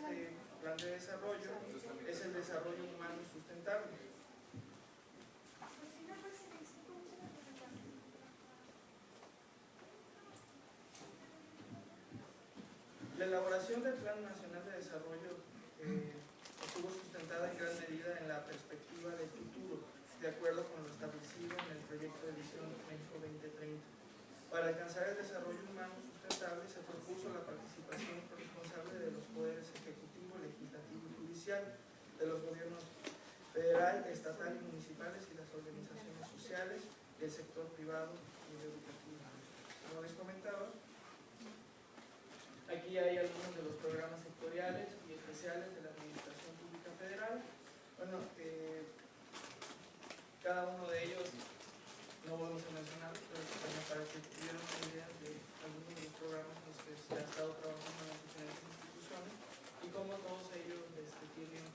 este plan de desarrollo es el desarrollo humano sustentable. La elaboración del Plan Nacional de Desarrollo estuvo sustentada en gran medida en la perspectiva del futuro, de acuerdo con lo establecido en el proyecto de visión México 2030. Para alcanzar el desarrollo humano sustentable se propuso la participación corresponsable de los poderes ejecutivo, legislativo y judicial, de los gobiernos federal, estatal y municipales y las organizaciones sociales, del sector privado y el educativo. Como les comentaba, aquí hay algunos de los programas sectoriales y especiales de la Administración Pública Federal. Bueno, cada uno de ellos no vamos a mencionarlos, pero también para que tuvieran una idea de algunos de los programas en los que se ha estado trabajando en las diferentes instituciones y cómo todos ellos tienen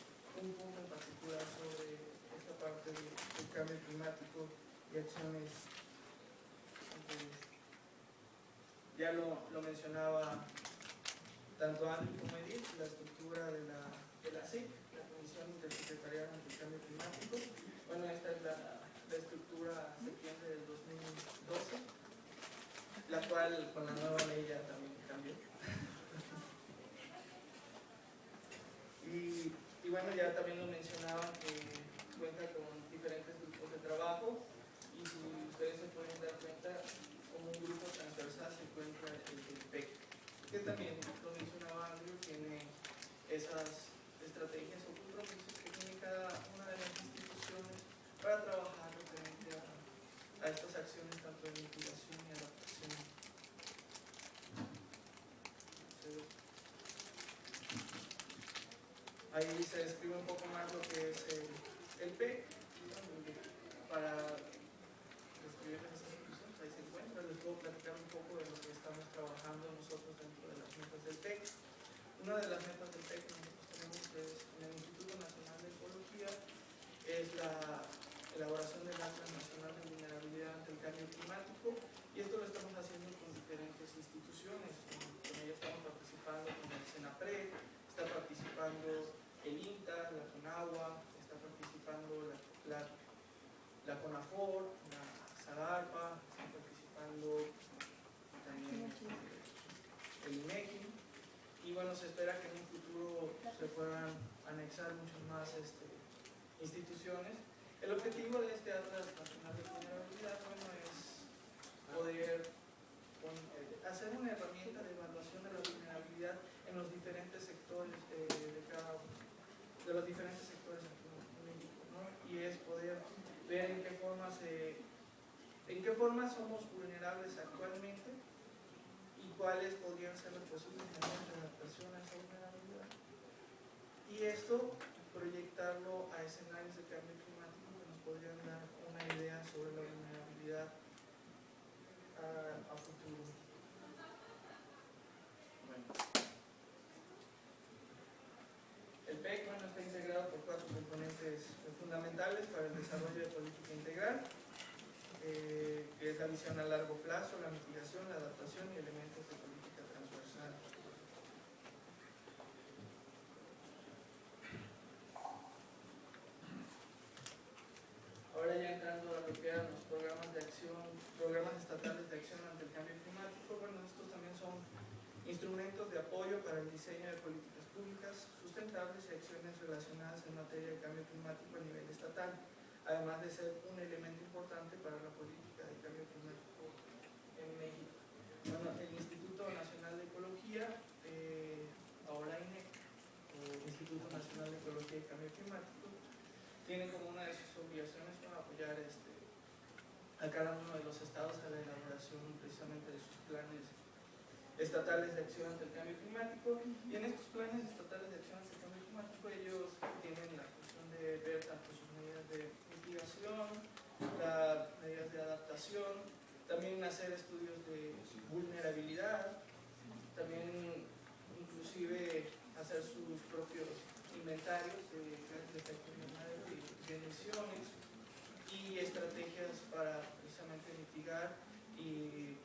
un punto en particular sobre esta parte del cambio climático y acciones. Ya lo mencionaba tanto Andy como Edith, la estructura de la CIC, la Comisión Intersecretarial ante el Cambio Climático. Bueno, esta es la estructura septiembre del 2012, la cual con la nueva ley ya también cambió. Y bueno, ya también lo mencionaba que cuenta con diferentes grupos de trabajo y si ustedes se pueden dar cuenta, como un grupo transversal se encuentra el PEC, que también lo mencionaba Andrew, tiene esas estrategias o compromisos que tiene cada una de las instituciones para trabajar referente a estas acciones tanto de mitigación y adaptación. Ahí se describe un poco más lo que es el PEC. Para describir las instituciones, ahí se encuentra. Les puedo platicar un poco de lo que estamos trabajando nosotros dentro de las metas del PEC. Una de las metas del PEC que nosotros tenemos en el Instituto Nacional de Ecología es la elaboración del Acta Nacional de Vulnerabilidad ante el Cambio Climático, y esto lo estamos haciendo con diferentes instituciones. Con ellas estamos participando con el CENAPRED, está participando el INTA, la CONAGUA, está participando la CONAFOR, la SADARPA, está participando también el INEGI, y bueno, se espera que en un futuro se puedan anexar muchas más instituciones. El objetivo de este Atlas Nacional de Vulnerabilidad, bueno, es poder hacer una herramienta de evaluación de la vulnerabilidad en los diferentes sectores de los diferentes sectores en México, ¿no? Y es poder ver en qué forma somos vulnerables actualmente y cuáles podrían ser los posibles medidas de adaptación a esa vulnerabilidad. Y esto proyectarlo a escenarios de cambio climático que nos podrían dar una idea sobre la vulnerabilidad a futuro. Bueno. El PEC, bueno, está integrado por 4 componentes fundamentales para el desarrollo de política integral, que es la visión a largo plazo, la mitigación, la adaptación y elementos de política transversal. Ahora ya entrando a lo que eran los programas de acción, programas estatales de acción ante el cambio climático, bueno, estos también son instrumentos de apoyo para el diseño de políticas públicas sustentables y acciones relacionadas en materia de cambio climático a nivel estatal, además de ser un elemento importante para la política de cambio climático en México. Bueno, el Instituto Nacional de Ecología, ahora INEC, o Instituto Nacional de Ecología y Cambio Climático, tiene como una de sus obligaciones para apoyar a cada uno de los estados a la elaboración precisamente de sus planes estatales de acción ante el cambio climático, y en estos planes estatales de acción ante el cambio climático ellos tienen la función de ver tanto sus medidas de mitigación, las medidas de adaptación, también hacer estudios de vulnerabilidad, también inclusive hacer sus propios inventarios de gases de efecto invernadero y de emisiones, y estrategias para precisamente mitigar y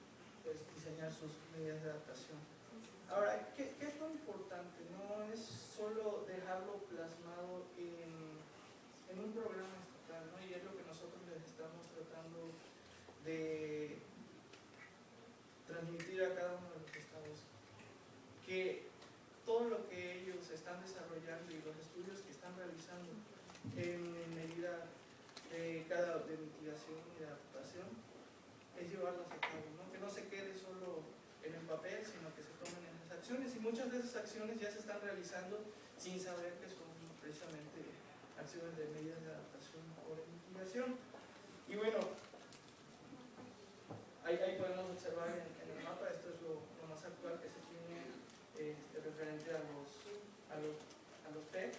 diseñar sus medidas de adaptación. Ahora, ¿qué es lo importante? No es todo lo que ellos están desarrollando y los estudios que están realizando en medida de mitigación y de adaptación es llevarlas a cabo, ¿no? Que no se quede solo en el papel, sino que se tomen esas acciones, y muchas de esas acciones ya se están realizando sin saber que son precisamente acciones de medidas de adaptación o de mitigación. Y bueno, ahí podemos observar en el mapa, esto es lo más actual que se tiene referente a los PEC.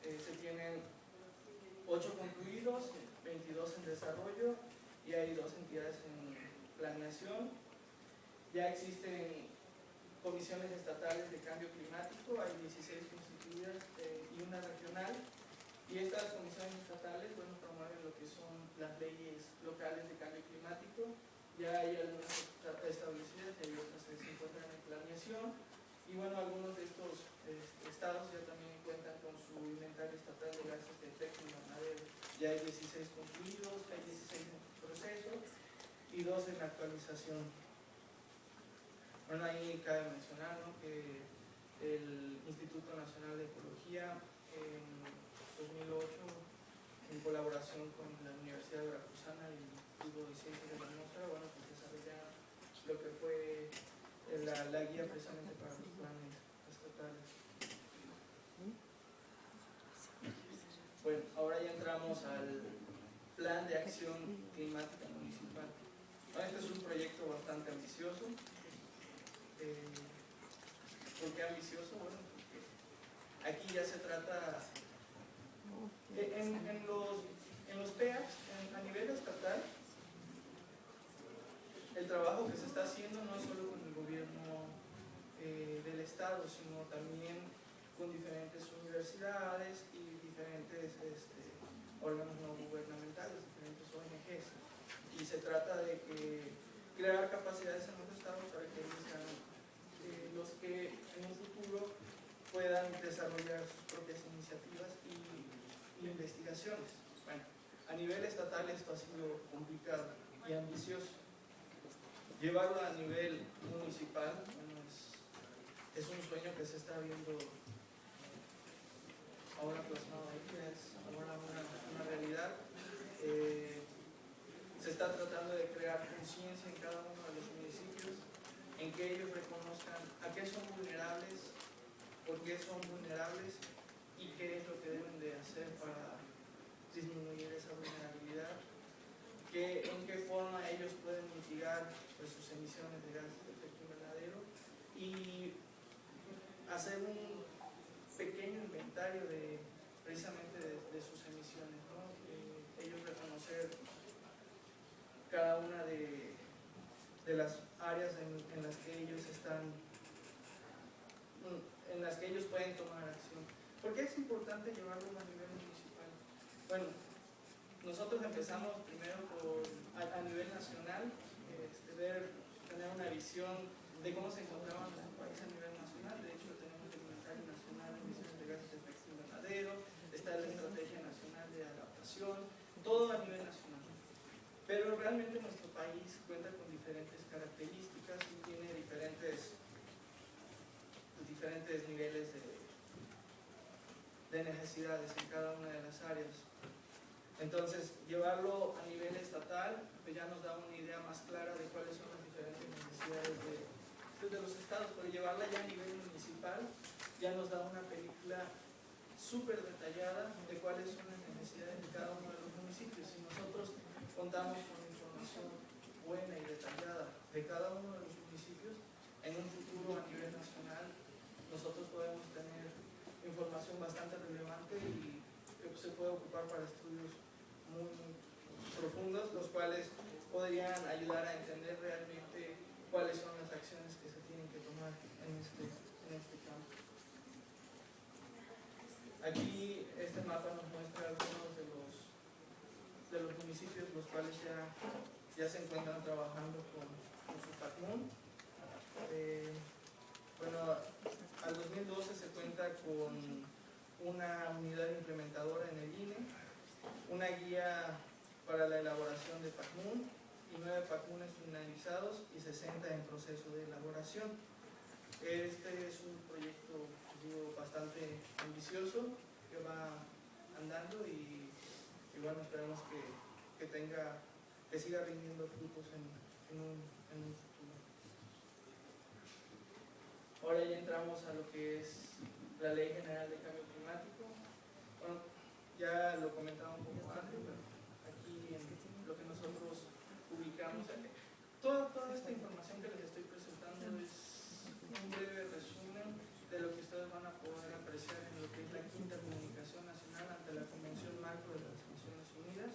Se tienen 8 concluidos, 22 en desarrollo, y hay 2 entidades en planeación. Ya existen comisiones estatales de cambio climático, hay 16 constituidas y una regional, y estas comisiones estatales, bueno, promueven lo que son las leyes locales de cambio climático. Ya hay algunas establecidas y hay otras que se encuentran en planeación, y bueno, algunos de estos estados ya también cuentan con su inventario estatal de gases de efecto invernadero. Ya hay 16 concluidos, hay 16 en proceso y 2 en actualización. Bueno, ahí cabe mencionar, ¿no?, que el Instituto Nacional de Ecología en 2008, en colaboración con la Universidad de Veracruzana y el Instituto de Ciencias de la Atmósfera, bueno, pues desarrollaron lo que fue la guía precisamente para los planes estatales. Bueno, ahora ya entramos al Plan de Acción Climática Municipal. Bueno, este es un proyecto bastante ambicioso. ¿Por qué ambicioso? Bueno, porque aquí ya se trata, en los PEACs, a nivel estatal, el trabajo que se está haciendo no es solo con el gobierno del estado, sino también con diferentes universidades y diferentes órganos no gubernamentales, diferentes ONGs. Y se trata de crear capacidades en los estados para que ellos sean los que en un futuro puedan desarrollar sus propias iniciativas y investigaciones. Bueno, a nivel estatal esto ha sido complicado y ambicioso. Llevarlo a nivel municipal, bueno, es un sueño que se está viendo ahora plasmado ahí, es ahora una realidad. Se está tratando de crear conciencia en cada uno de los municipios, en que ellos reconozcan a qué son vulnerables, por qué son vulnerables y qué es lo que deben de hacer para disminuir esa vulnerabilidad, en qué forma ellos pueden mitigar pues, sus emisiones de gases de efecto invernadero y hacer un pequeño inventario precisamente de sus emisiones, ¿no? Ellos reconocer cada una de las áreas en las que ellos están, en las que ellos pueden tomar acción. ¿Por qué es importante llevarlo a nivel municipal? Bueno, nosotros empezamos primero a nivel nacional, tener una visión de cómo se encontraba nuestro país a nivel nacional. De hecho, tenemos el inventario nacional de emisiones de gases de efecto invernadero, está la estrategia nacional de adaptación, todo a nivel nacional. Pero realmente nuestro país cuenta con diferentes características y tiene diferentes niveles de necesidades en cada una de las áreas. Entonces, llevarlo a nivel estatal pues ya nos da una idea más clara de cuáles son las diferentes necesidades de los estados, pero llevarla ya a nivel municipal ya nos da una película súper detallada de cuáles son las necesidades de cada uno de los municipios. Si nosotros contamos con información buena y detallada de cada uno de los municipios, en un futuro a nivel nacional nosotros podemos tener información bastante relevante y que se puede ocupar para estudios muy profundos, los cuales podrían ayudar a entender realmente cuáles son las acciones que se tienen que tomar en este campo. Aquí este mapa nos muestra algunos de los municipios los cuales ya se encuentran trabajando con su PACMUN. Bueno, al 2012 se cuenta con una unidad implementadora en el INE, una guía para la elaboración de PACMUN y 9 PACMUNes finalizados y 60 en proceso de elaboración. Este es un proyecto ambicioso que va andando y bueno, esperamos que siga rindiendo frutos en un futuro. Ahora ya entramos a lo que es la Ley General de Cambio Climático. Bueno, ya lo comentaba un poco antes, pero aquí en lo que nosotros ubicamos, toda esta información que les estoy presentando es un breve resumen de lo que ustedes van a poder apreciar en lo que es la quinta comunicación nacional ante la Convención Marco de las Naciones Unidas,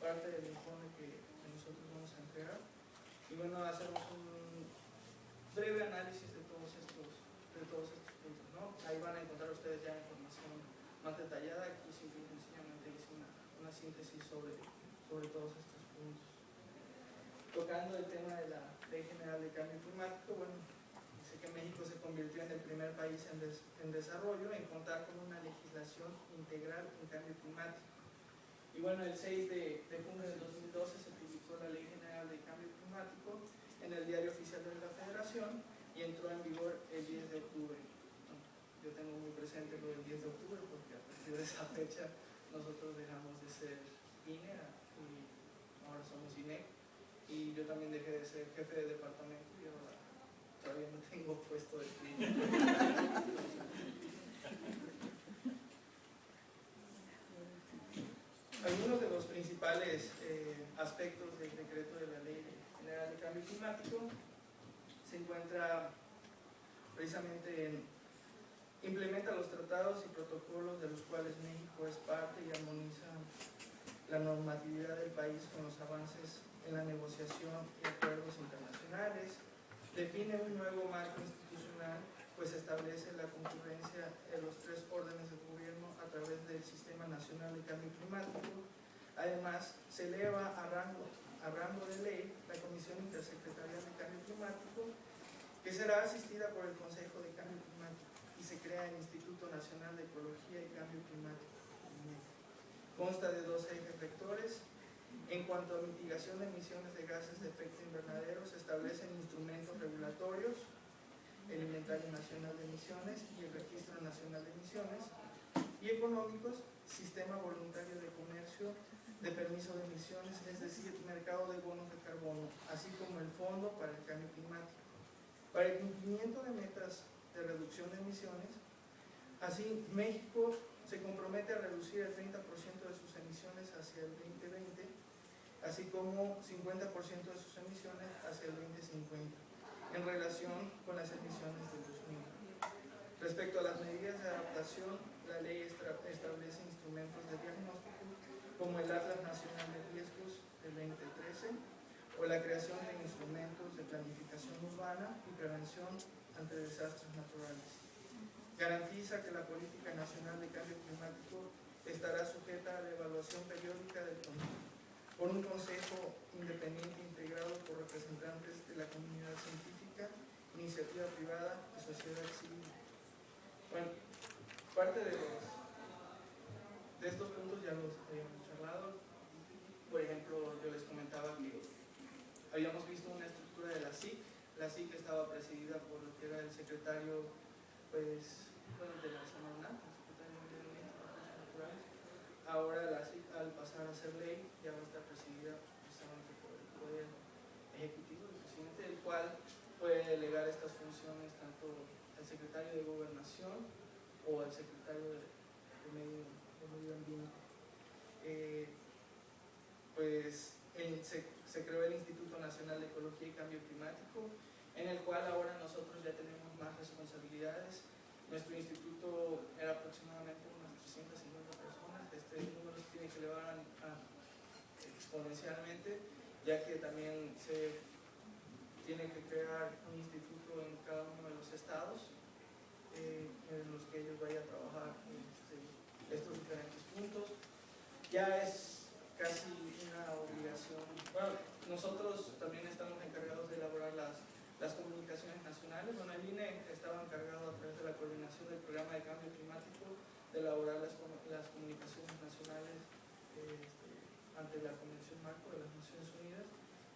parte del informe que nosotros vamos a entregar. Y bueno, hacemos un breve análisis de todos estos puntos, ¿no? Ahí van a encontrar ustedes ya información más detallada. Aquí simple y sencillamente hice una síntesis sobre todos estos puntos. Tocando el tema de la Ley General de Cambio Climático, bueno, dice que México se convirtió en el primer país en desarrollo en contar con una legislación integral en cambio climático. Y bueno, el 6 de junio del 2012 se publicó la Ley General de Cambio Climático en el Diario Oficial de la Federación y entró en vigor el 10 de octubre. Yo tengo muy presente lo del 10 de octubre porque a partir de esa fecha nosotros dejamos de ser INE y ahora somos INEC. Y yo también dejé de ser jefe de departamento y ahora todavía no tengo puesto de INE. Algunos de los principales aspectos del decreto de la Ley General de Cambio Climático se encuentra precisamente en implementa los tratados y protocolos de los cuales México es parte y armoniza la normatividad del país con los avances en la negociación y acuerdos internacionales, define un nuevo marco institucional, pues establece la concurrencia de los tres órdenes de gobierno a través del Sistema Nacional de Cambio Climático. Además, se eleva a rango de ley la Comisión Intersecretarial de Cambio Climático, que será asistida por el Consejo de Cambio Climático, y se crea el Instituto Nacional de Ecología y Cambio Climático. Consta de dos ejes rectores. En cuanto a mitigación de emisiones de gases de efecto invernadero, se establecen instrumentos regulatorios, el Inventario Nacional de Emisiones y el Registro Nacional de Emisiones, y económicos, sistema voluntario de comercio de permiso de emisiones, es decir, mercado de bonos de carbono, así como el Fondo para el Cambio Climático. Para el cumplimiento de metas de reducción de emisiones, así México se compromete a reducir el 30% de sus emisiones hacia el 2020, así como 50% de sus emisiones hacia el 2050, en relación con las emisiones del 2000. Respecto a las medidas de adaptación, la ley establece instrumentos de diagnóstico como el Atlas Nacional de Riesgos del 2013 o la creación de instrumentos de planificación urbana y prevención ante desastres naturales. Garantiza que la Política Nacional de Cambio Climático estará sujeta a la evaluación periódica por un consejo independiente integrado por representantes de la comunidad científica, iniciativa privada y sociedad civil. Bueno, parte de estos puntos ya los habíamos charlado. Por ejemplo, yo les comentaba que habíamos visto una estructura de la SIC. La SIC estaba presidida por lo que era el secretario, pues, de la Semarnat, el secretario de Medio Ambiente y Recursos Naturales. Ahora la SIC, al pasar a ser ley, ya va a estar presidida precisamente por el Poder Ejecutivo del presidente, el cual puede delegar estas funciones tanto al secretario de Gobernación o al secretario de Medio Ambiente. Pues se creó el Instituto Nacional de Ecología y Cambio Climático, en el cual ahora nosotros ya tenemos más responsabilidades. Nuestro instituto era aproximadamente unas 350 personas. Este número se tiene que elevar exponencialmente, ya que también se tiene que crear un instituto en cada uno de los estados en los que ellos vayan a trabajar estos diferentes puntos. Ya es casi una obligación. Bueno, nosotros también estamos encargados de elaborar las comunicaciones nacionales. Bueno, el INE estaba encargado a través de la coordinación del programa de cambio climático de elaborar las comunicaciones nacionales ante la Convención Marco de las Naciones Unidas,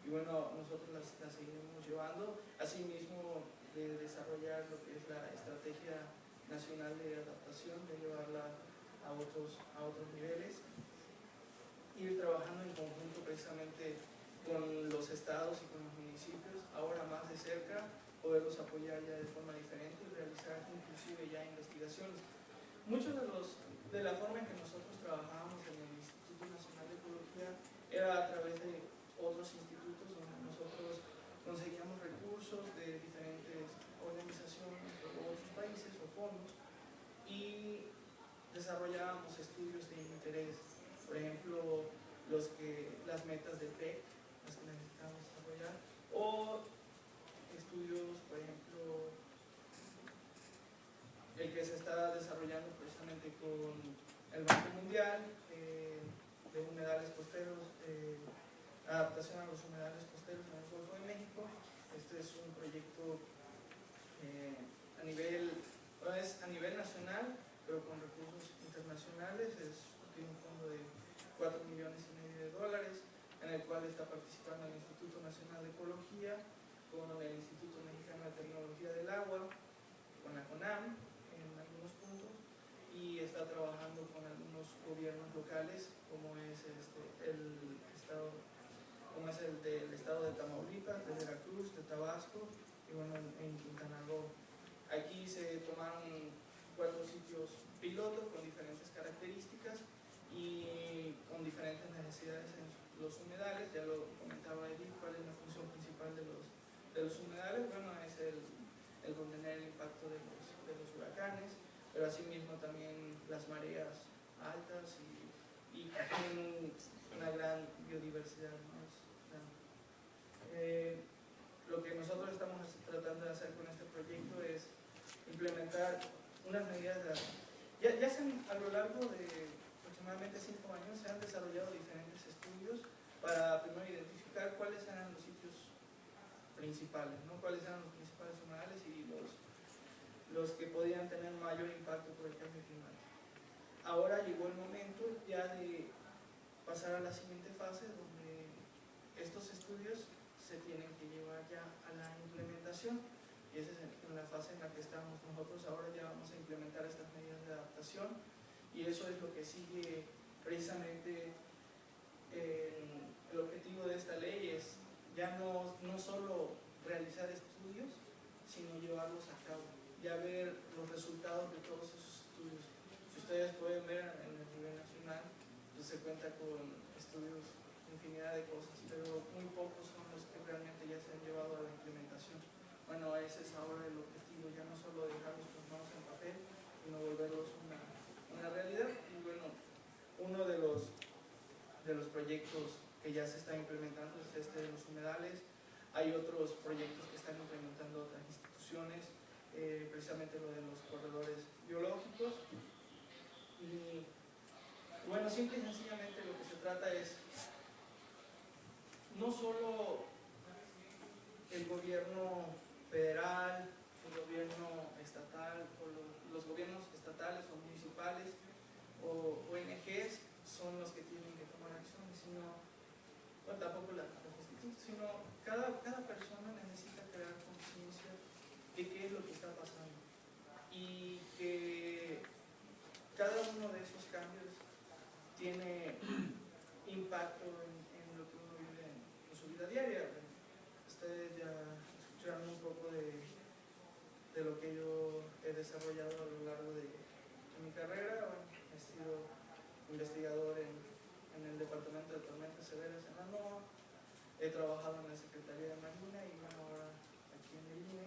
y bueno, nosotros las seguiremos llevando, asimismo de desarrollar lo que es la estrategia nacional de adaptación, de llevarla a otros niveles, ir trabajando en conjunto precisamente con los estados y con los municipios, ahora más de cerca, poderlos apoyar ya de forma diferente y realizar inclusive ya investigaciones. Muchos de la forma en que nosotros trabajábamos en el Instituto Nacional de Ecología era a través de otros institutos donde nosotros conseguíamos recursos de diferentes organizaciones o otros países o fondos y desarrollábamos estudios de interés, por ejemplo, las metas del PEC, las que necesitamos desarrollar, o estudios, por ejemplo, el que se está desarrollando precisamente con el Banco Mundial, de humedales costeros, adaptación a los humedales costeros en el Golfo de México. Este es un proyecto a nivel nacional, pero con recursos internacionales. Tiene un fondo de $4,5 millones, en el cual está participando el Instituto Nacional de Ecología, con el Instituto Mexicano de Tecnología del Agua, con la CONAM en algunos puntos, y está trabajando con algunos gobiernos locales, como es el del estado de Tamaulipas, de Veracruz, de Tabasco y bueno, en Quintana Roo. Aquí se tomaron 4 sitios piloto con diferentes características y con diferentes necesidades en los humedales. Ya lo comentaba Edith, cuál es la función principal de los humedales. Bueno, es el contener el impacto de los huracanes, pero asimismo también las mareas altas y tienen una gran biodiversidad, ¿no? Lo que nosotros estamos tratando de hacer con este proyecto es implementar unas medidas a lo largo de aproximadamente 5 años se han desarrollado diferentes estudios para primero identificar cuáles eran los sitios principales, ¿no? Cuáles eran los principales humedales y los que podían tener mayor impacto por el cambio climático. Ahora llegó el momento ya de pasar a la siguiente fase, donde estos estudios se tienen que llevar ya a la implementación, y esa es en la fase en la que estamos nosotros. Ahora ya vamos a implementar estas medidas de adaptación, y eso es lo que sigue precisamente. El objetivo de esta ley es ya no solo realizar estudios, sino llevarlos a cabo, ya ver los resultados de todos esos estudios. Si ustedes pueden ver en el nivel nacional, pues se cuenta con estudios, infinidad de cosas, pero muy pocos son los que realmente ya se han llevado a la implementación. Bueno, ese es ahora el objetivo, ya no solo dejarlos plasmados en papel, sino volverlos una realidad. Y bueno, uno de los proyectos que ya se está implementando es este de los humedales. Hay otros proyectos que están implementando otras instituciones, precisamente lo de los corredores biológicos. Y bueno, simple y sencillamente lo que se trata es no solo el gobierno federal, el gobierno estatal, o los gobiernos estatales o municipales o ONGs son los que tienen que tomar acciones, sino, bueno, tampoco los institutos, sino cada persona necesita crear conciencia de qué es lo que está pasando y que cada uno de esos cambios tiene impacto en lo que uno vive en su vida diaria. Ustedes ya escucharon un poco de lo que yo he desarrollado a lo largo de mi carrera. Bueno, he sido investigador en el Departamento de Tormentas Severas en la NOAA, he trabajado en la Secretaría de Marina y bueno, ahora aquí en el INE.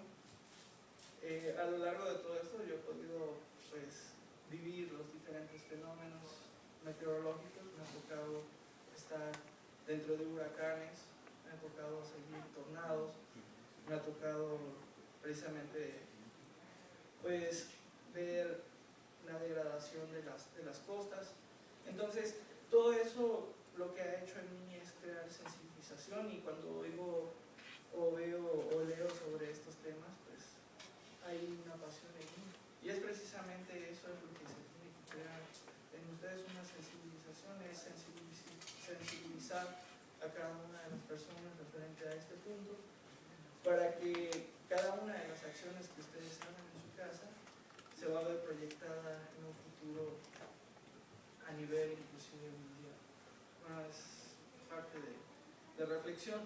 A lo largo de todo esto yo he podido pues vivir los diferentes fenómenos meteorológicos. Me ha tocado estar dentro de huracanes, me ha tocado seguir tornados, me ha tocado precisamente pues ver la degradación de las costas. Entonces todo eso lo que ha hecho en mí es crear sensibilización, y cuando oigo o veo o leo sobre estos temas, pues hay una pasión en mí, y es precisamente eso es lo que se tiene que crear en ustedes, una sensibilización, es sensibilizar a cada una de las personas referente a este punto, para que cada una de las acciones que ustedes hagan en su casa se va a ver proyectada en un futuro a nivel inclusive mundial. Bueno, es parte de reflexión.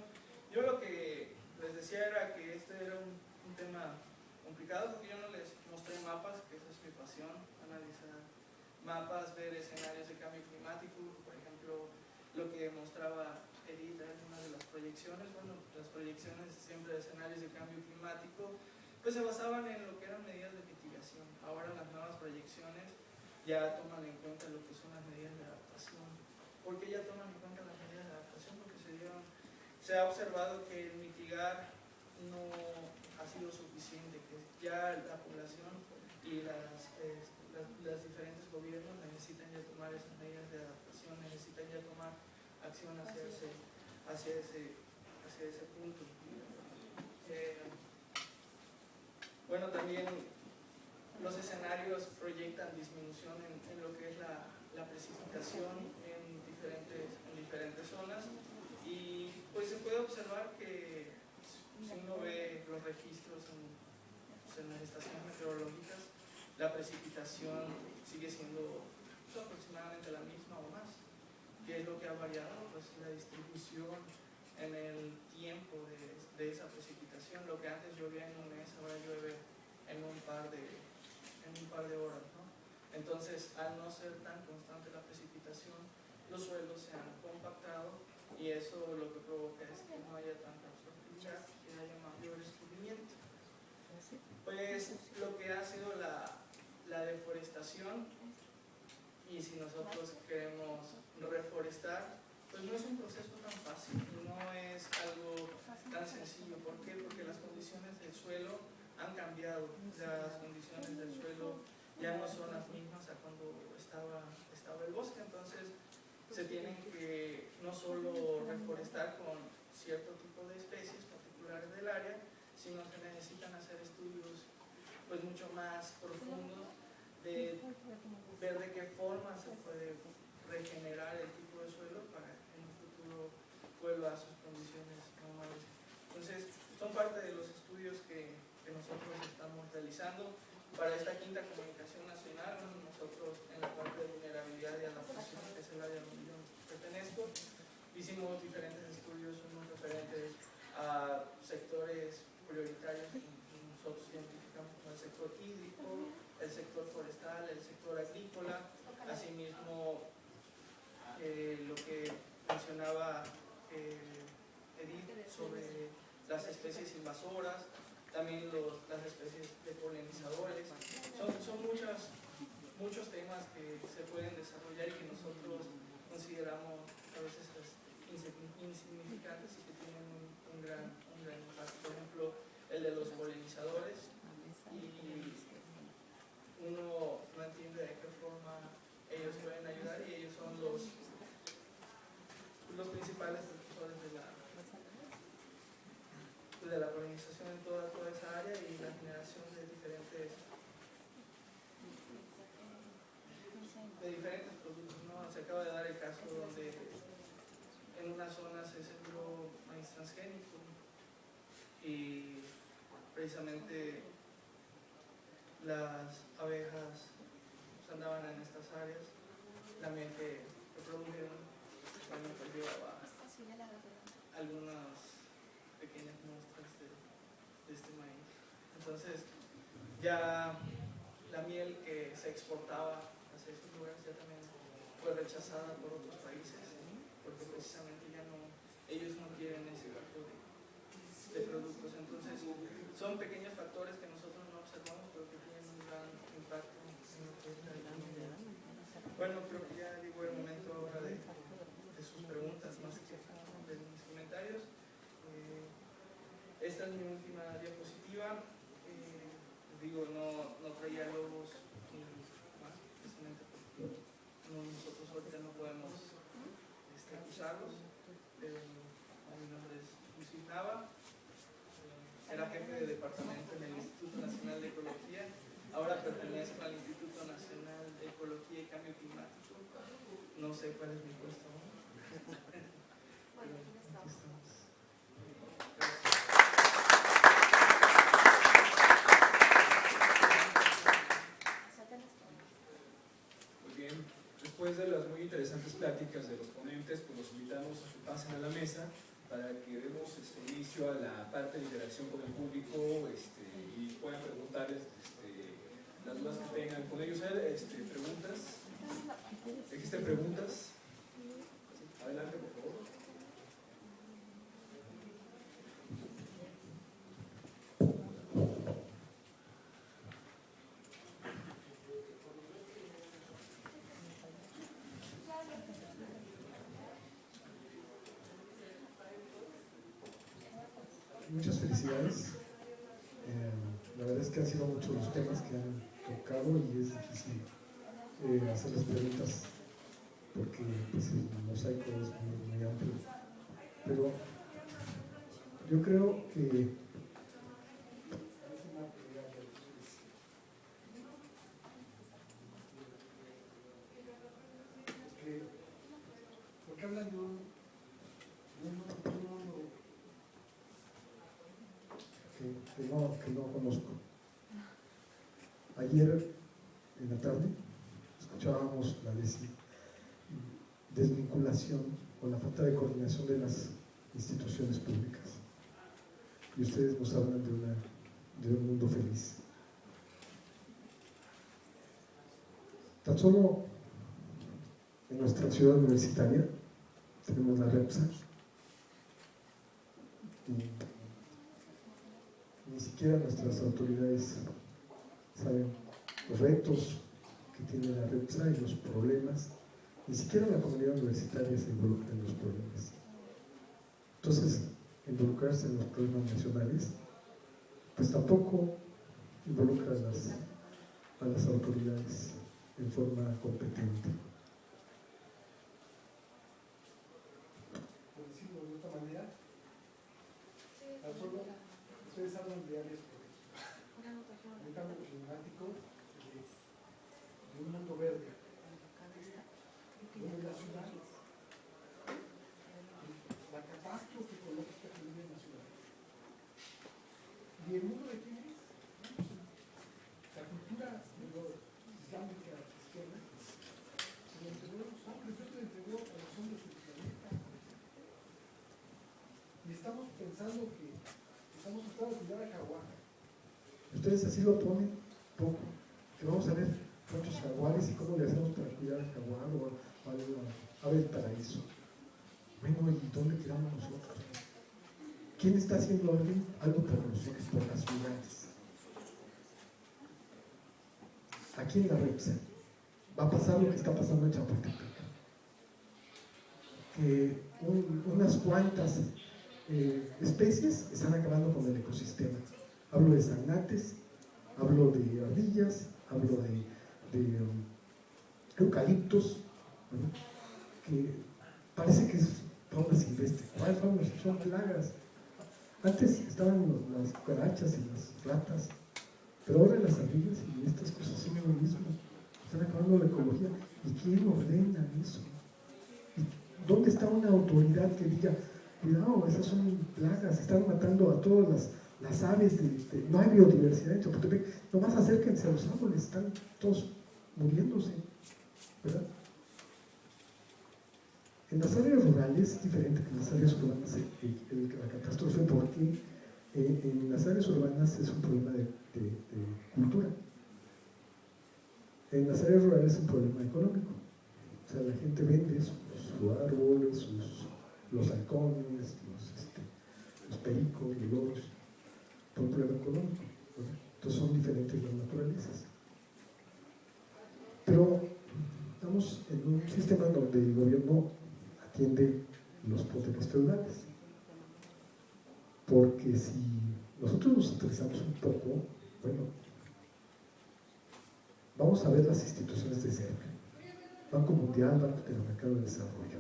Yo lo que les decía era que este era un tema complicado porque yo no les mostré mapas, que esa es mi pasión, analizar mapas, ver escenarios de cambio climático. Por ejemplo, lo que mostraba Edith en una de las proyecciones, bueno, las proyecciones siempre de escenarios de cambio climático pues se basaban en lo que eran medidas de mitigación. Ahora las nuevas proyecciones ya toman en cuenta lo que son las medidas de adaptación. ¿Por qué ya toman en cuenta las medidas de adaptación? Porque se ha observado que el mitigar no ha sido suficiente, que ya la población y los diferentes gobiernos necesitan ya tomar esas medidas de adaptación, necesitan ya tomar acción hacia ese punto. Bueno, también los escenarios proyectan disminución en lo que es la precipitación en diferentes zonas, y pues se puede observar que si uno ve los registros en las estaciones meteorológicas, la precipitación sigue siendo aproximadamente la misma o más. ¿Qué es lo que ha variado? Pues la distribución en el tiempo de esa precipitación. Lo que antes llovía en un mes, ahora llueve en un par de horas, ¿no? Entonces, al no ser tan constante la precipitación, los suelos se han compactado, y eso lo que provoca es que no haya tanta fertilidad, que haya mayor escurrimiento. Pues lo que ha sido la deforestación, y si nosotros queremos reforestar, pues no es un proceso tan fácil, no es algo tan sencillo. ¿Por qué? Porque las condiciones del suelo han cambiado. Las condiciones del suelo ya no son las mismas a cuando estaba el bosque. Entonces se tienen que no solo reforestar con cierto tipo de especies particulares del área, sino que necesitan hacer estudios pues mucho más profundos de ver de qué forma se puede regenerar el tipo de suelo para que en un futuro vuelva a sus condiciones normales. Entonces, son parte de los estudios que nosotros estamos realizando para esta quinta comunicación nacional. Nosotros en la parte de vulnerabilidad y adaptación, que es el área donde yo pertenezco, hicimos diferentes estudios, unos referentes a sectores prioritarios que nosotros identificamos como el sector hídrico, el sector forestal, el sector agrícola, asimismo lo que mencionaba Edith sobre las especies invasoras, también las especies de polinizadores. Son muchos temas que se pueden desarrollar y que nosotros consideramos a veces insignificantes y que tienen un gran impacto. Por ejemplo, el de los polinizadores, y uno no entiende de qué forma ellos pueden ayudar, y ellos son los principales precursores de la polinización en toda esa área y la generación de diferentes productos, ¿no? Se acaba de dar el caso donde en una zona se sembró maíz transgénico, y precisamente las abejas andaban en estas áreas. La miel que produjeron también llevaba algunas pequeñas muestras de este maíz. Entonces ya la miel que se exportaba hacia esos lugares ya también fue rechazada por otros países, porque precisamente ellos no quieren ese tipo de productos. Entonces son pequeños factores que nosotros no observamos, pero que tienen un gran impacto en lo que es la economía. Bueno, creo que ya llegó el momento ahora de sus preguntas más que de mis comentarios. Esta es mi última diapositiva. Digo, no traía logos ni más, precisamente porque nosotros ahorita no podemos usarlos. Mi nombre es Luis Nava. Era jefe de departamento en el Instituto Nacional de Ecología. Ahora pertenezco al Instituto Nacional de Ecología y Cambio Climático. No sé cuál es mi puesto. Bueno, aquí estamos. Gracias. después de las muy interesantes pláticas de los ponentes, pues los invitamos a que pasen a la mesa para que demos inicio a la parte de interacción con el público y puedan preguntarles las dudas que tengan. Con ellos hay preguntas. ¿Existen preguntas? Adelante, por favor. Muchas felicidades. La verdad es que han sido muchos los temas que han tocado y es difícil hacer las preguntas porque pues, el mosaico es muy amplio. Pero yo creo que porque hablan de un mundo que no conozco. Ayer en la tarde escuchábamos la desvinculación o la falta de coordinación de las instituciones públicas y ustedes nos hablan de un mundo feliz. Tan solo en nuestra ciudad universitaria tenemos la REPSA y ni siquiera nuestras autoridades saben los retos que tiene la REPSA y los problemas. Ni siquiera la comunidad universitaria se involucra en los problemas. Entonces, involucrarse en los problemas nacionales, pues tampoco involucra a las autoridades en forma competente. Por decirlo de otra manera, tan solo ustedes hablan de áreas de cambio climático, de un mundo verde, donde la ciudad, la catástrofe ecológica que vive en la ciudad. ¿Y el mundo de quién es? La cultura islámica cristiana se lo entregó a los hombres, Dios le entregó a los hombres del planeta. Y estamos pensando que estamos tratando de cuidar a Hawái. Ustedes así lo ponen poco, que vamos a ver cuántos jaguares y cómo le hacemos para cuidar al jaguar o a ver el paraíso. Bueno, ¿y dónde quedamos nosotros? ¿Quién está haciendo algo por nosotros, por las ciudades? Aquí en la REPSA va a pasar lo que está pasando en Chapultepec. Que unas cuantas especies están acabando con el ecosistema. Hablo de zanates, hablo de ardillas, hablo de eucaliptos, ¿no? Que parece que es fauna silvestre. ¿Cuál fauna? Son plagas. Antes estaban las cucarachas y las ratas, pero ahora las ardillas y estas cosas son lo mismo. Están acabando la ecología. ¿Y quién ordena eso? ¿Y dónde está una autoridad que diga, cuidado, esas son plagas, están matando a todas las aves, no hay biodiversidad en Chapultepec, nomás acérquense a los árboles, están todos muriéndose, ¿verdad? En las áreas rurales es diferente que en las áreas urbanas la catástrofe, porque en las áreas urbanas es un problema de cultura. En las áreas rurales es un problema económico. O sea, la gente vende sus árboles, los halcones, los pericos, los loros, por un problema económico, ¿verdad? Entonces son diferentes las naturalezas. Pero estamos en un sistema donde el gobierno atiende los poderes feudales. Porque si nosotros nos interesamos un poco, bueno, vamos a ver las instituciones de cerca. Banco Mundial, Banco Interamericano de Desarrollo.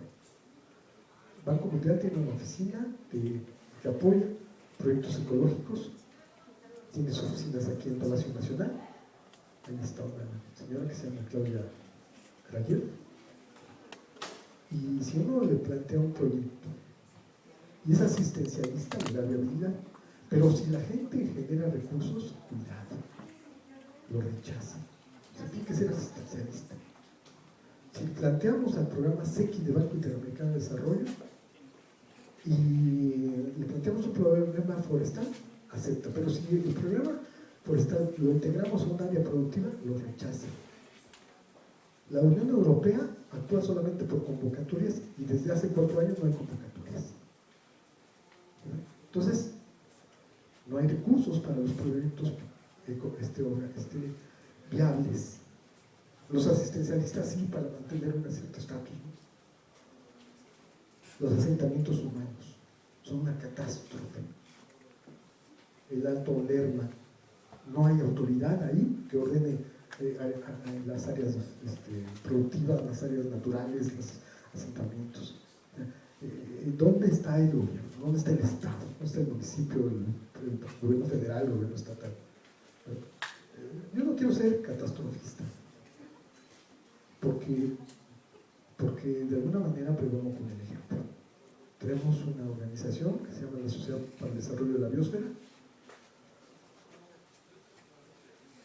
Banco Mundial tiene una oficina que apoya proyectos ecológicos, tiene sus oficinas aquí en Palacio Nacional. Ahí está una señora que se llama Claudia Grayer. Y si uno le plantea un proyecto y es asistencialista, le da viabilidad, pero si la gente genera recursos, cuidado, lo rechaza. O sea, tiene que ser asistencialista. Si planteamos al programa SEQI de Banco Interamericano de Desarrollo y le planteamos un problema forestal, acepta, pero si el problema forestal lo integramos a un área productiva, lo rechaza. La Unión Europea actúa solamente por convocatorias y desde hace 4 años no hay convocatorias. Entonces, no hay recursos para los proyectos viables. Los asistencialistas sí, para mantener un cierto estatus, ¿no? Los asentamientos humanos son una catástrofe. El Alto Lerma, no hay autoridad ahí que ordene las áreas productivas, las áreas naturales, los asentamientos. ¿Dónde está el gobierno? ¿Dónde está el Estado? ¿Dónde está el municipio, el gobierno federal, el gobierno estatal? Yo no quiero ser catastrofista, porque de alguna manera pregono con el ejemplo. Tenemos una organización que se llama la Sociedad para el Desarrollo de la Biosfera,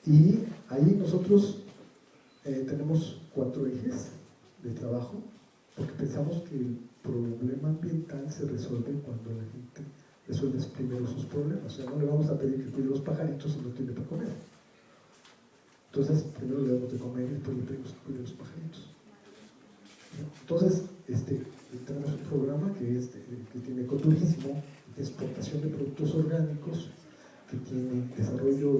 y ahí nosotros tenemos 4 ejes de trabajo, porque pensamos que el problema ambiental se resuelve cuando la gente resuelve primero sus problemas. O sea, no le vamos a pedir que cuide los pajaritos si no tiene para comer. Entonces, primero le damos de comer y después le pedimos que cuide los pajaritos. Entonces, tenemos un programa que tiene ecoturismo, que es exportación de productos orgánicos, que tiene desarrollo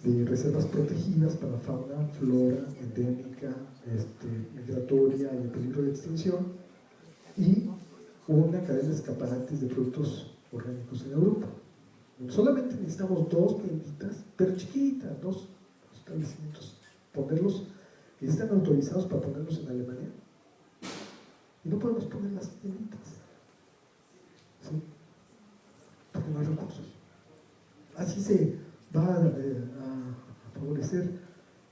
de reservas protegidas para fauna, flora, endémica, migratoria y en peligro de extinción, y una cadena de escaparates de productos orgánicos en Europa. Solamente necesitamos 2 tienditas, pero chiquitas, 2 establecimientos, ponerlos, y están autorizados para ponerlos en Alemania, y no podemos poner las tienditas, ¿sí? Porque no hay recursos. Así se va a favorecer,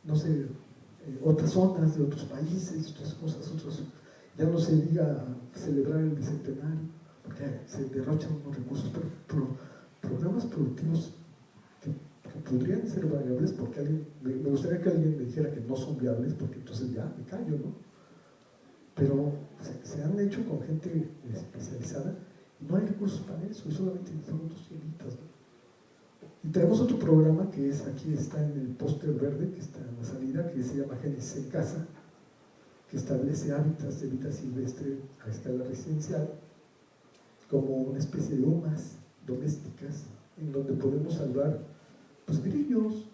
no sé, otras zonas de otros países, otras cosas, ya no se diga celebrar el bicentenario, porque se derrochan unos recursos, pero programas productivos que podrían ser variables, porque me gustaría que alguien me dijera que no son viables, porque entonces ya me callo, ¿no? Pero se han hecho con gente especializada y no hay recursos para eso, y solamente necesitamos 2 tienditas, ¿no? Y tenemos otro programa que aquí está en el póster verde, que está en la salida, que se llama Génesis en Casa, que establece hábitats de vida silvestre a escala residencial, como una especie de humas domésticas, en donde podemos salvar, pues, grillos,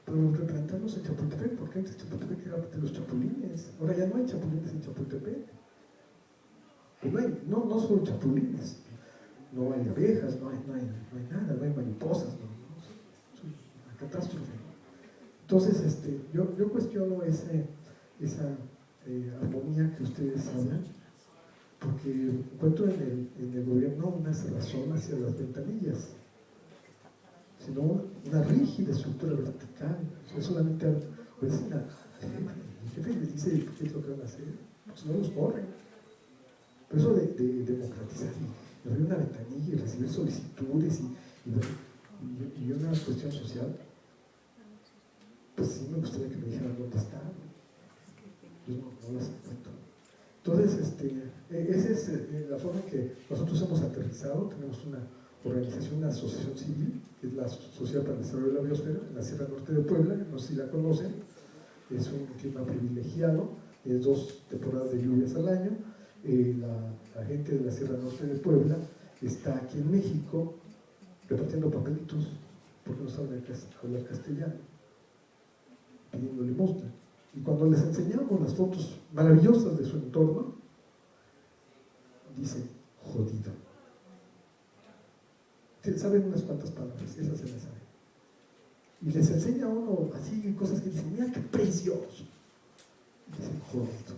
pero replantarlos en Chapultepec, porque antes Chapultepec era de los chapulines, ahora ya no hay chapulines en Chapultepec. Pues no solo chapulines, no hay abejas, no hay nada, no hay mariposas, ¿no? Es una catástrofe. Entonces, yo cuestiono esa armonía que ustedes hablan, porque encuentro en el gobierno una cerrazón hacia las ventanillas, sino una rígida estructura vertical. O sea, solamente el jefe les dice qué es lo que van a hacer, pues no los corren. Pero eso de democratizar y abrir una ventanilla y recibir solicitudes y una cuestión social, pues sí me gustaría que me dijeran dónde está. Yo no las encuentro. Entonces, esa es la forma en que nosotros hemos aterrizado. Tenemos una organización, una asociación civil, que es la Sociedad para el Desarrollo de la Biosfera, en la Sierra Norte de Puebla, no sé si la conocen. Es un clima privilegiado, es 2 temporadas de lluvias al año. La gente de la Sierra Norte de Puebla está aquí en México repartiendo papelitos porque no saben hablar castellano, pidiendo limosna. Y cuando les enseñamos las fotos maravillosas de su entorno, dicen, jodido. Saben unas cuantas palabras, esas se las saben. Y les enseña a uno así cosas que dicen, mira qué precioso. Y dicen, jodido.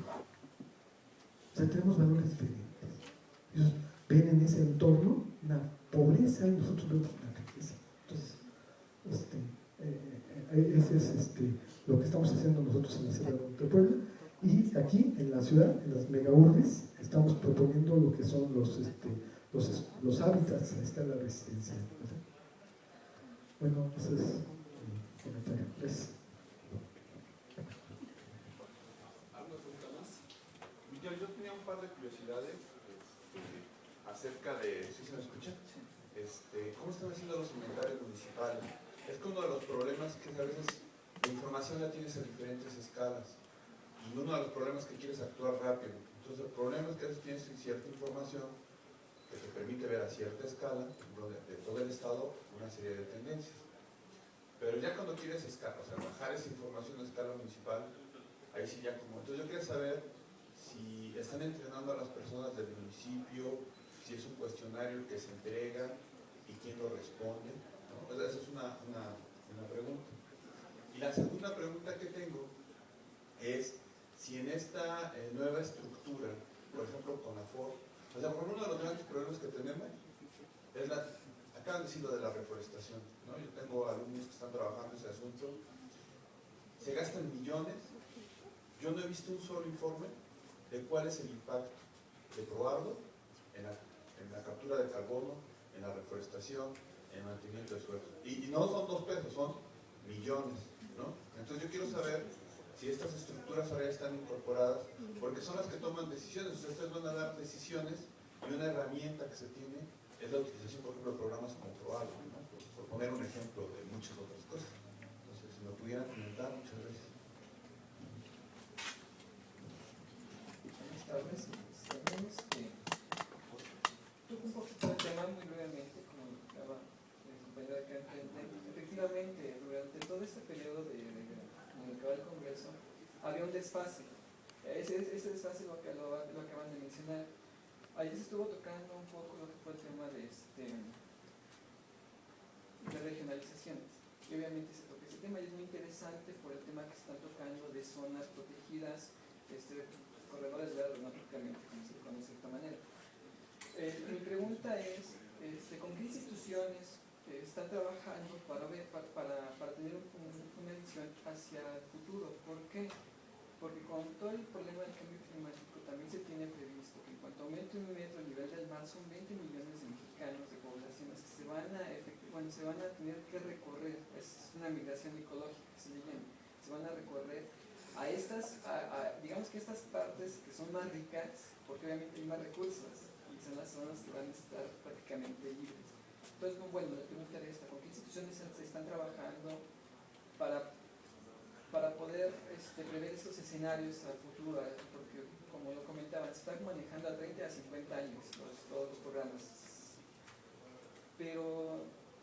O sea, tenemos valores diferentes. Ellos ven en ese entorno una pobreza y nosotros vemos una riqueza. Entonces, ese es lo que estamos haciendo nosotros en la Sierra Norte de Puebla. Y aquí en la ciudad, en las megaurbes, estamos proponiendo lo que son los hábitats a escala residencial. Bueno, ese es mi comentario. Gracias. curiosidades acerca de, ¿sí se me escucha? ¿Cómo están haciendo los inventarios municipales? Es que uno de los problemas que a veces la información la tienes en diferentes escalas y uno de los problemas es que quieres actuar rápido. Entonces el problema es que a veces tienes cierta información que te permite ver a cierta escala de todo el estado una serie de tendencias. Pero ya cuando quieres bajar esa información a escala municipal, ahí sí ya como... Entonces yo quería saber si están entrenando a las personas del municipio, si es un cuestionario que se entrega y quién lo responde, ¿no? Pues esa es una pregunta. Y la segunda pregunta que tengo es si en esta nueva estructura, por ejemplo con la FOR, o sea, por uno de los grandes problemas que tenemos es acaban de decir lo de la reforestación, ¿no? Yo tengo alumnos que están trabajando ese asunto, se gastan millones, yo no he visto un solo informe de cuál es el impacto de probarlo en la captura de carbono, en la reforestación, en el mantenimiento de suelos. Y no son 2 pesos, son millones, ¿no? Entonces yo quiero saber si estas estructuras ahora están incorporadas, porque son las que toman decisiones. Ustedes van a dar decisiones y una herramienta que se tiene es la utilización, por ejemplo, de programas como Probarlo, ¿no? Por poner un ejemplo de muchas otras cosas. Entonces, si me pudieran comentar, muchas gracias. Buenas tardes. Toco un poquito el tema muy brevemente, como indicaba mi compañera acá enfrente. Efectivamente, durante todo este periodo en el que va el Congreso, había un desfase. Ese desfase lo acaban de mencionar. Ayer se estuvo tocando un poco lo que fue el tema de regionalizaciones. Y obviamente se toca ese tema y es muy interesante por el tema que se están tocando de zonas protegidas, corredores verdes, no prácticamente como se le conoce de esta manera. Mi pregunta es, ¿con qué instituciones están trabajando para tener una visión hacia el futuro? ¿Por qué? Porque con todo el problema del cambio climático también se tiene previsto que en cuanto aumente 1 metro el nivel del mar son 20 millones de mexicanos de poblaciones que se van a tener que recorrer, es una migración ecológica que se le llama, se van a recorrer a digamos que estas partes que son más ricas, porque obviamente hay más recursos y son las zonas que van a estar prácticamente libres. Entonces, bueno, la pregunta era esta: ¿con qué instituciones se están trabajando para poder prever estos escenarios al futuro? Porque, como lo comentaban, se están manejando a 30 a 50 años todos los programas. Pero,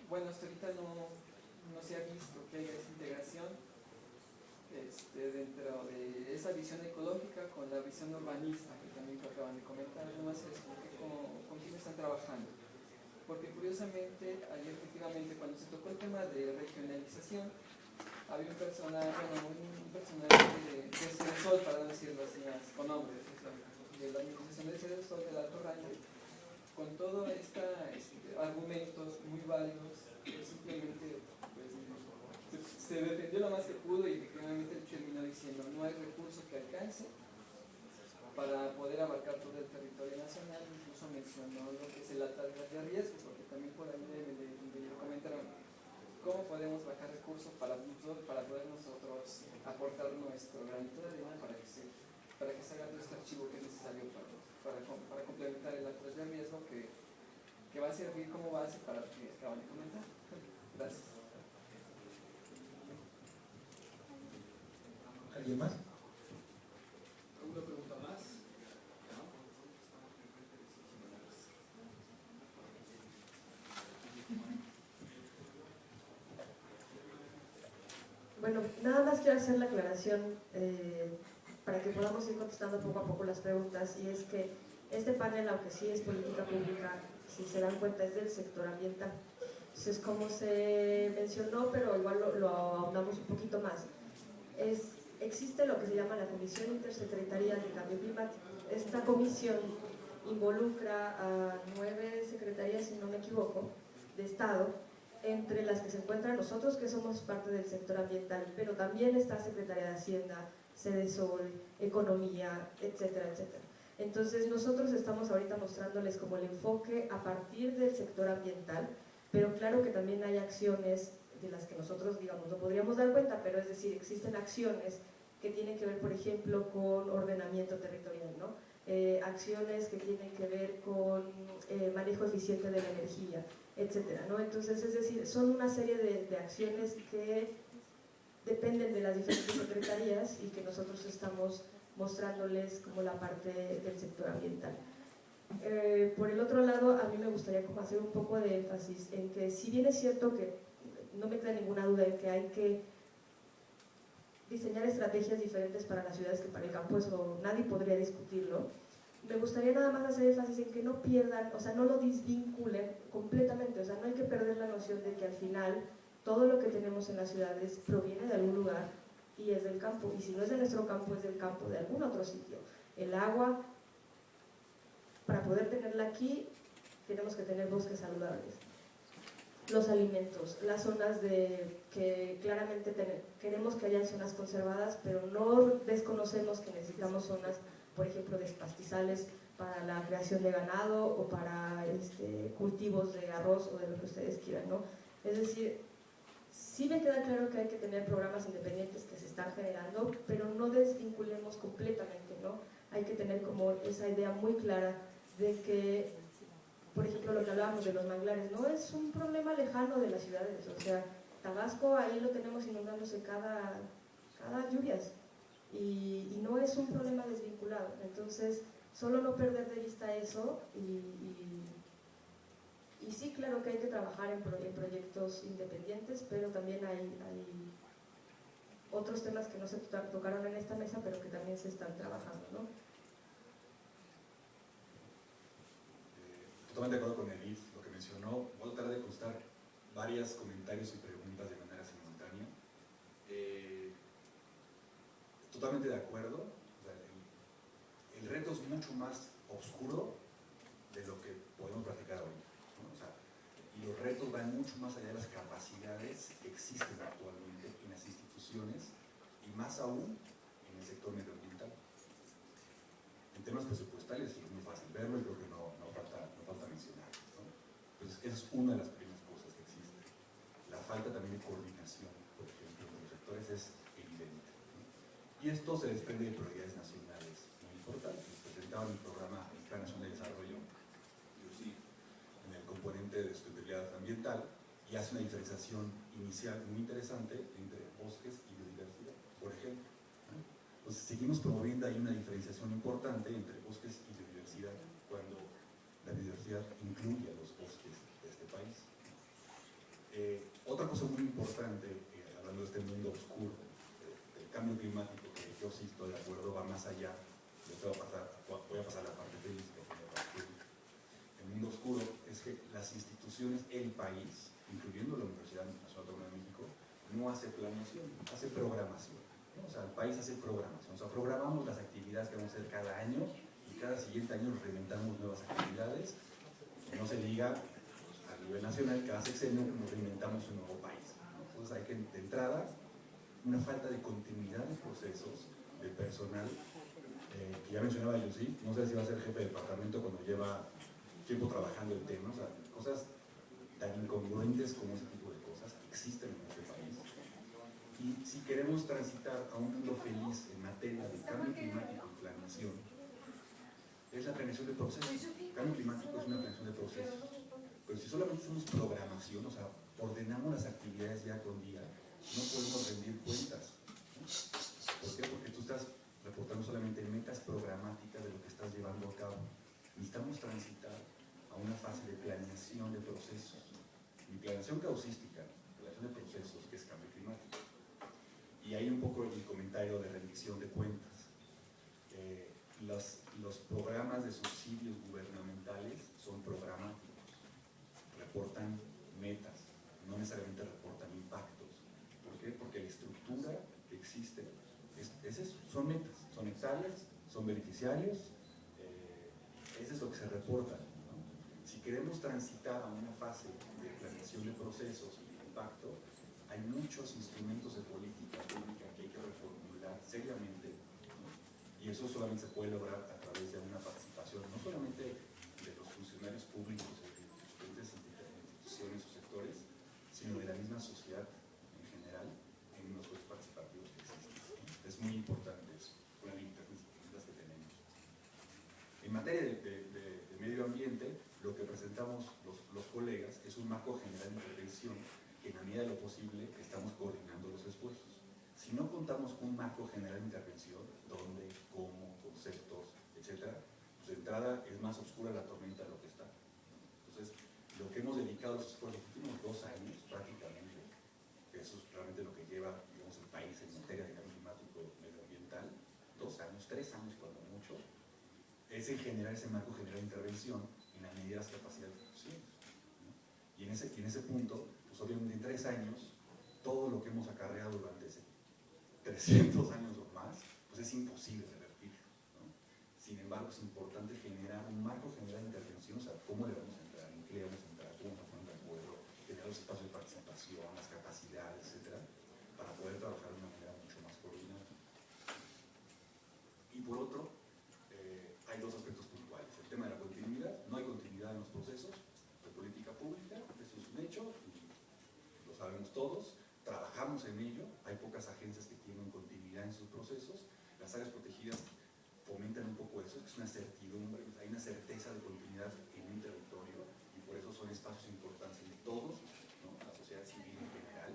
bueno, hasta ahorita no se ha visto que haya esa integración dentro de esa visión ecológica con la visión urbanista, que también acaban de comentar. Nomás es con quién están trabajando. Porque, curiosamente, ayer efectivamente, cuando se tocó el tema de regionalización, había un personaje de Sol, para no decirlo así, con nombres, de la administración de Sol del Alto Rango, con todos estos argumentos muy válidos, simplemente se defendió lo más que pudo y efectivamente terminó diciendo: no hay recurso que alcance para poder abarcar todo el territorio nacional. Incluso mencionó lo que es el alta de riesgo, porque también por ahí me comentaron cómo podemos bajar recursos para poder nosotros aportar nuestro granito de arena para que se haga todo este archivo que es necesario para complementar el alto de riesgo que va a servir como base para lo que acaban de comentar. Gracias. ¿Alguien más? ¿Alguna pregunta más? Bueno, nada más quiero hacer la aclaración para que podamos ir contestando poco a poco las preguntas, y es que este panel, aunque sí es política pública, si se dan cuenta es del sector ambiental. Entonces, como se mencionó, pero igual lo ahondamos un poquito más, existe lo que se llama la Comisión Intersecretarial de Cambio Climático. Esta comisión involucra a 9 secretarías, si no me equivoco, de Estado, entre las que se encuentran nosotros, que somos parte del sector ambiental, pero también está Secretaría de Hacienda, Sedesol, Economía, etcétera, etcétera. Entonces nosotros estamos ahorita mostrándoles como el enfoque a partir del sector ambiental, pero claro que también hay acciones de las que nosotros, digamos, no podríamos dar cuenta, pero es decir, existen acciones que tienen que ver, por ejemplo, con ordenamiento territorial, ¿no? acciones que tienen que ver con manejo eficiente de la energía, etcétera, ¿no? Entonces, es decir, son una serie de acciones que dependen de las diferentes secretarías y que nosotros estamos mostrándoles como la parte del sector ambiental. Por el otro lado, a mí me gustaría como hacer un poco de énfasis en que, si bien es cierto que no me queda ninguna duda en que hay que diseñar estrategias diferentes para las ciudades que para el campo, eso nadie podría discutirlo, me gustaría nada más hacer énfasis en que no pierdan, o sea, no lo desvinculen completamente, o sea, no hay que perder la noción de que al final todo lo que tenemos en las ciudades proviene de algún lugar y es del campo, y si no es de nuestro campo, es del campo de algún otro sitio. El agua, para poder tenerla aquí, tenemos que tener bosques saludables. Los alimentos, las zonas que claramente queremos que hayan zonas conservadas, pero no desconocemos que necesitamos zonas, por ejemplo, de pastizales para la creación de ganado o para cultivos de arroz o de lo que ustedes quieran, ¿no? Es decir, sí me queda claro que hay que tener programas independientes que se están generando, pero no desvinculemos completamente, ¿no? Hay que tener como esa idea muy clara de que, por ejemplo, lo que hablábamos de los manglares, no es un problema lejano de las ciudades, o sea, Tabasco ahí lo tenemos inundándose cada lluvias y no es un problema desvinculado. Entonces, solo no perder de vista eso y sí, claro que hay que trabajar en proyectos independientes, pero también hay otros temas que no se tocaron en esta mesa, pero que también se están trabajando, ¿no? Totalmente de acuerdo con Edith, lo que mencionó. Voy a tratar de contestar varios comentarios y preguntas de manera simultánea. Totalmente de acuerdo. O sea, el reto es mucho más oscuro de lo que podemos platicar hoy, ¿no? O sea, y los retos van mucho más allá de las capacidades que existen actualmente en las instituciones y más aún en el sector medioambiental. En temas presupuestales es muy fácil verlo y creo que no falta mencionar, ¿no? Entonces, esa es una de las primeras cosas que existe. La falta también de coordinación, por ejemplo, entre los sectores es evidente, ¿no? Y esto se desprende de prioridades nacionales muy importantes. Presentaba en el programa el Plan Nacional de Desarrollo, en el componente de sustentabilidad ambiental, y hace una diferenciación inicial muy interesante entre bosques y biodiversidad, por ejemplo, ¿no? Entonces, seguimos promoviendo ahí una diferenciación importante entre bosques y biodiversidad cuando la biodiversidad incluye a los bosques de este país. Otra cosa muy importante, hablando de este mundo oscuro, del cambio climático, que yo sí estoy de acuerdo, va más allá. Voy a pasar a la parte feliz. El mundo oscuro es que las instituciones, el país, incluyendo la Universidad Nacional Autónoma de México, no hace planeación, hace programación, ¿no? O sea, el país hace programación. O sea, programamos las actividades que vamos a hacer cada año y cada siguiente año reinventamos nuevas actividades. No se diga a nivel nacional, cada sexenio nos reinventamos un nuevo país, ¿no? Entonces hay que, de entrada, una falta de continuidad de procesos, de personal, que ya mencionaba Yussi, no sé si va a ser jefe de departamento cuando lleva tiempo trabajando el tema, o sea, cosas tan incongruentes como ese tipo de cosas existen en este país. Y si queremos transitar a un mundo feliz en materia de cambio climático y planeación, es la planeación de procesos. El cambio climático es una planeación de procesos. Pero si solamente hacemos programación, o sea, ordenamos las actividades día con día, no podemos rendir cuentas, ¿no? ¿Por qué? Porque tú estás reportando solamente metas programáticas de lo que estás llevando a cabo. Necesitamos transitar a una fase de planeación de procesos. Y planeación causística, planeación de procesos, que es cambio climático. Y hay un poco el comentario de rendición de cuentas. Los programas de subsidios gubernamentales son programáticos, reportan metas, no necesariamente reportan impactos. ¿Por qué? Porque la estructura que existe es eso, son metas, son hectáreas, son beneficiarios, eso es lo que se reporta, ¿no? Si queremos transitar a una fase de planeación de procesos y de impacto, hay muchos instrumentos de política pública que hay que reformular seriamente, ¿no? Y eso solamente se puede lograr a través de una participación no solamente de los funcionarios públicos de diferentes instituciones o sectores, sino de la misma sociedad en general en los procesos participativos que existen, ¿no? Es muy importante eso, con las limitaciones que tenemos. materia de medio ambiente, lo que presentamos los colegas es un marco general de intervención que en la medida de lo posible estamos coordinando los esfuerzos. Si no contamos con un marco general de intervención, dónde, cómo, conceptos, etc., pues de entrada es más oscura la tormenta de lo que está. Entonces, lo que hemos dedicado los esfuerzos los últimos 2 años, prácticamente, que eso es realmente lo que lleva, digamos, el país en materia de cambio climático medioambiental, 2 años, 3 años cuando mucho, es en generar ese marco general de intervención en la medida de las capacidades de ejecución, ¿no? Y en ese punto, pues obviamente en 3 años, todo lo que hemos acarreado durante 300 años o más, pues es imposible revertirlo, ¿no? Sin embargo, es importante generar un marco general de intervención, o sea, cómo le vamos a entrar, en qué le vamos a entrar, cómo vamos a poner de acuerdo, generar los espacios de participación, las capacidades, etcétera, para poder trabajar de una manera mucho más coordinada. Y por otro, hay 2 aspectos puntuales. El tema de la continuidad. No hay continuidad en los procesos de política pública, eso es un hecho, y lo sabemos todos. Trabajamos en ello, hay pocas agencias que tienen continuidad en sus procesos. Las áreas protegidas fomentan un poco eso, es una certidumbre, hay una certeza de continuidad en un territorio, y por eso son espacios importantes de todos, ¿no? La sociedad civil en general,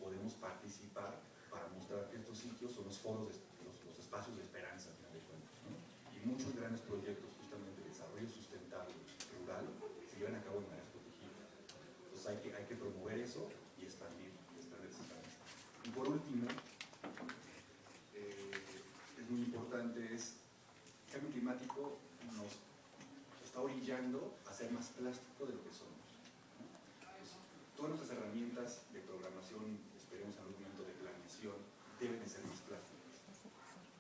podemos participar para mostrar que estos sitios son los foros, los espacios de esperanza, al final de cuentas, ¿no? Y muchos grandes proyectos justamente de desarrollo sustentable rural se llevan a cabo en áreas protegidas. Entonces hay que promover eso y expandir. Y por último, es muy importante, el cambio climático nos está orillando a ser más plástico de lo que somos, ¿no? Pues, todas nuestras herramientas de programación, esperemos en algún momento de planeación, deben de ser más plásticas,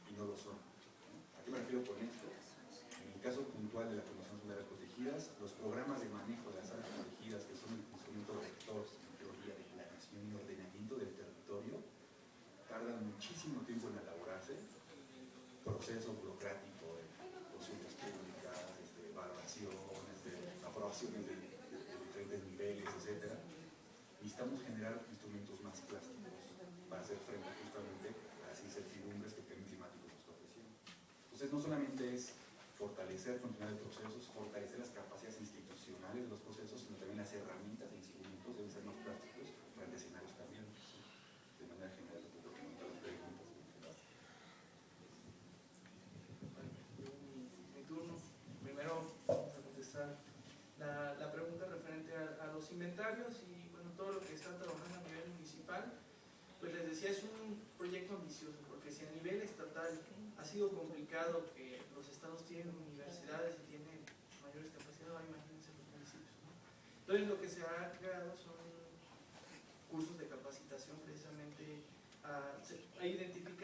y no lo son, ¿no? ¿A qué me refiero con esto? En el caso puntual de la Comisión de Áreas Protegidas, los programas de manejo de las áreas protegidas, que son el instrumento rector en teoría de planeación y ordenamiento del territorio, tardan muchísimo tiempo en elaborarse, proceso burocrático de consultas públicas, valoraciones, aprobaciones de diferentes niveles, etc. Necesitamos generar instrumentos más plásticos para hacer frente justamente a las incertidumbres que el cambio climático nos está ofreciendo. Entonces, no solamente es fortalecer continuidad de procesos, fortalecer las capacidades institucionales de los procesos, sino también las herramientas e instrumentos deben ser más plásticos frente a escenarios cambiantes. De manera general, lo que comentar las preguntas. Mi turno. Primero vamos a contestar la pregunta referente a los inventarios y bueno, todo lo que está trabajando a nivel municipal. Pues les decía, es un proyecto ambicioso, porque si a nivel estatal ha sido complicado que los estados tienen universidades y tienen mayores capacidades, ahora imagínense los municipios, ¿no? Entonces lo que se ha creado son cursos de capacitación precisamente a identificar